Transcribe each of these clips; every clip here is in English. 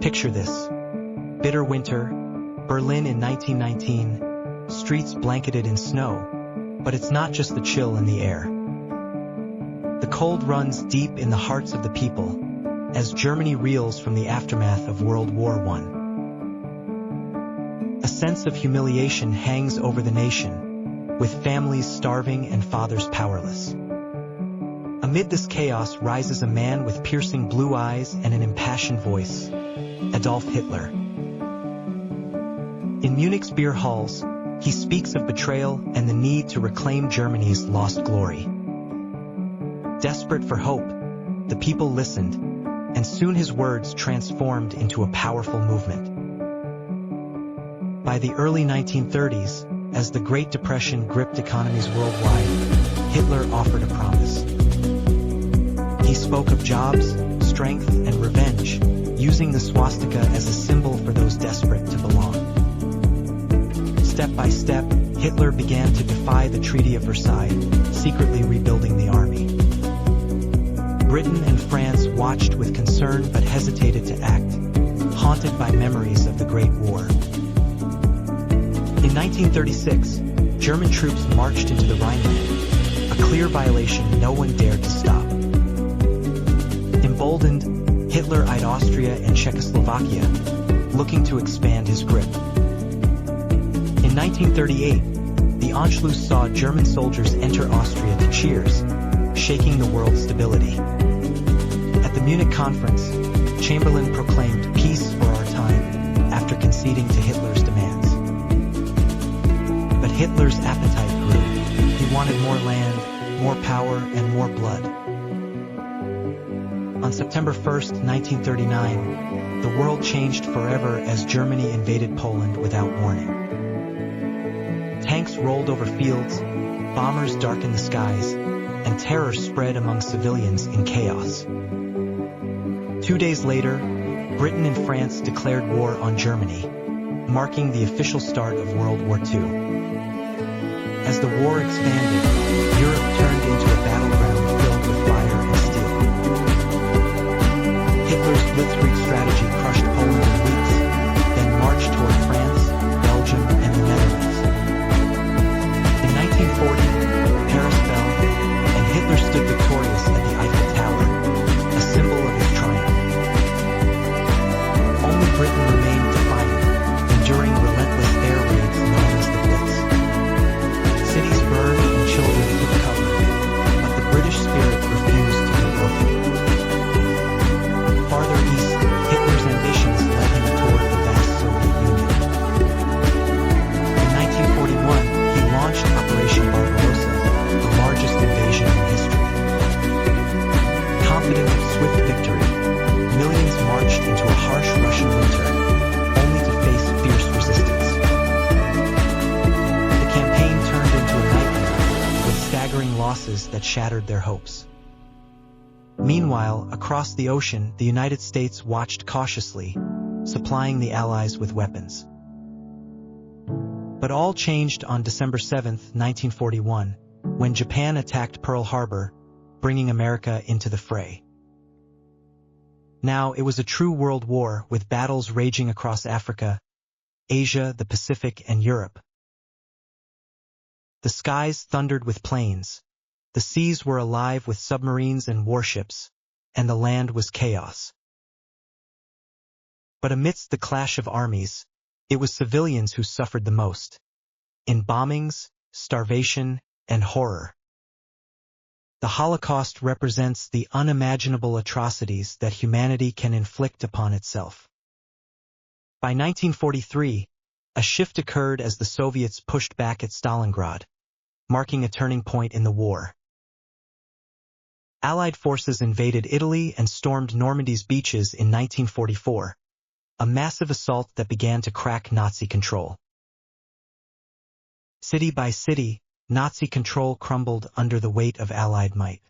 Picture this. Bitter winter, Berlin in 1919, streets blanketed in snow, but it's not just the chill in the air. The cold runs deep in the hearts of the people, as Germany reels from the aftermath of World War I. A sense of humiliation hangs over the nation, with families starving and fathers powerless. Amid this chaos rises a man with piercing blue eyes and an impassioned voice, Adolf Hitler. In Munich's beer halls, he speaks of betrayal and the need to reclaim Germany's lost glory. Desperate for hope, the people listened, and soon his words transformed into a powerful movement. By the early 1930s, as the Great Depression gripped economies worldwide, Hitler offered a promise. He spoke of jobs, strength, and revenge, using the swastika as a symbol for those desperate to belong. Step by step, Hitler began to defy the Treaty of Versailles, secretly rebuilding the army. Britain and France watched with concern but hesitated to act, haunted by memories of the Great War. In 1936, German troops marched into the Rhineland, a clear violation no one dared to stop. Emboldened, Hitler eyed Austria and Czechoslovakia, looking to expand his grip. In 1938, the Anschluss saw German soldiers enter Austria to cheers, shaking the world's stability. At the Munich conference, Chamberlain proclaimed peace for our time after conceding to Hitler's demands. But Hitler's appetite grew. He wanted more land, more power, and more blood. On September 1st, 1939, the world changed forever as Germany invaded Poland without warning. Tanks rolled over fields, bombers darkened the skies, and terror spread among civilians in chaos. 2 days later, Britain and France declared war on Germany, marking the official start of World War II. As the war expanded, Europe turned into a battleground filled with fire and steel. Hitler's Blitzkrieg strategy crushed Poland in weeks, then marched toward France, Belgium, and the Netherlands. In 1940, Paris fell, and Hitler stood victorious at the Eiffel Tower, a symbol of his triumph. Only Britain remained defiant, enduring relentless air raids known as the Blitz. Cities burned and children took cover, but the British spirit refused to be broken. Farther east, Hitler's ambitions led him toward the vast Soviet Union. In 1941, he launched Operation Barbarossa, the largest invasion in history. Confident of swift victory, millions marched into a harsh Russian winter, only to face fierce resistance. The campaign turned into a nightmare, with staggering losses that shattered their hopes. Meanwhile, across the ocean, the United States watched cautiously, supplying the Allies with weapons. But all changed on December 7, 1941, when Japan attacked Pearl Harbor, bringing America into the fray. Now it was a true world war, with battles raging across Africa, Asia, the Pacific, and Europe. The skies thundered with planes, the seas were alive with submarines and warships, and the land was chaos. But amidst the clash of armies, it was civilians who suffered the most, in bombings, starvation, and horror. The Holocaust represents the unimaginable atrocities that humanity can inflict upon itself. By 1943, a shift occurred as the Soviets pushed back at Stalingrad, marking a turning point in the war. Allied forces invaded Italy and stormed Normandy's beaches in 1944, a massive assault that began to crack Nazi control. City by city, Nazi control crumbled under the weight of Allied might.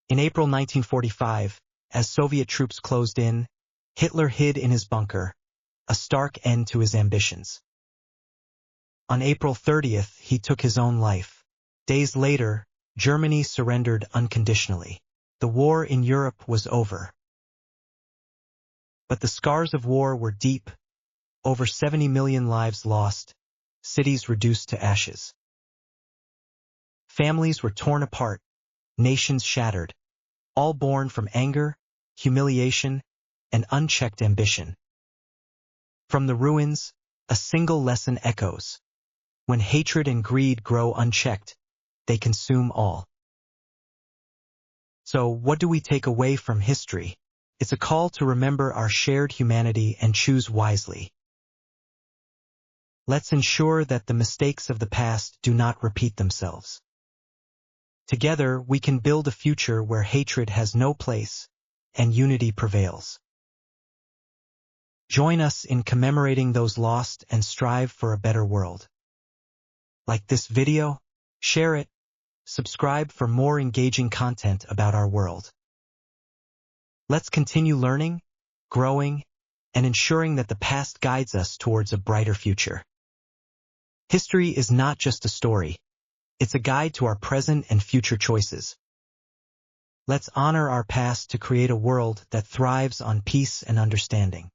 In April 1945, as Soviet troops closed in, Hitler hid in his bunker, a stark end to his ambitions. On April 30th, he took his own life. Days later, Germany surrendered unconditionally. The war in Europe was over. But the scars of war were deep. Over 70 million lives lost, cities reduced to ashes. Families were torn apart, nations shattered, all born from anger, humiliation, and unchecked ambition. From the ruins, a single lesson echoes. When hatred and greed grow unchecked, they consume all. So, what do we take away from history? It's a call to remember our shared humanity and choose wisely. Let's ensure that the mistakes of the past do not repeat themselves. Together, we can build a future where hatred has no place and unity prevails. Join us in commemorating those lost and strive for a better world. Like this video, share it, subscribe for more engaging content about our world. Let's continue learning, growing, and ensuring that the past guides us towards a brighter future. History is not just a story. It's a guide to our present and future choices. Let's honor our past to create a world that thrives on peace and understanding.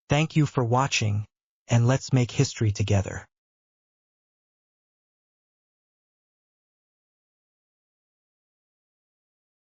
Thank you for watching, and let's make history together.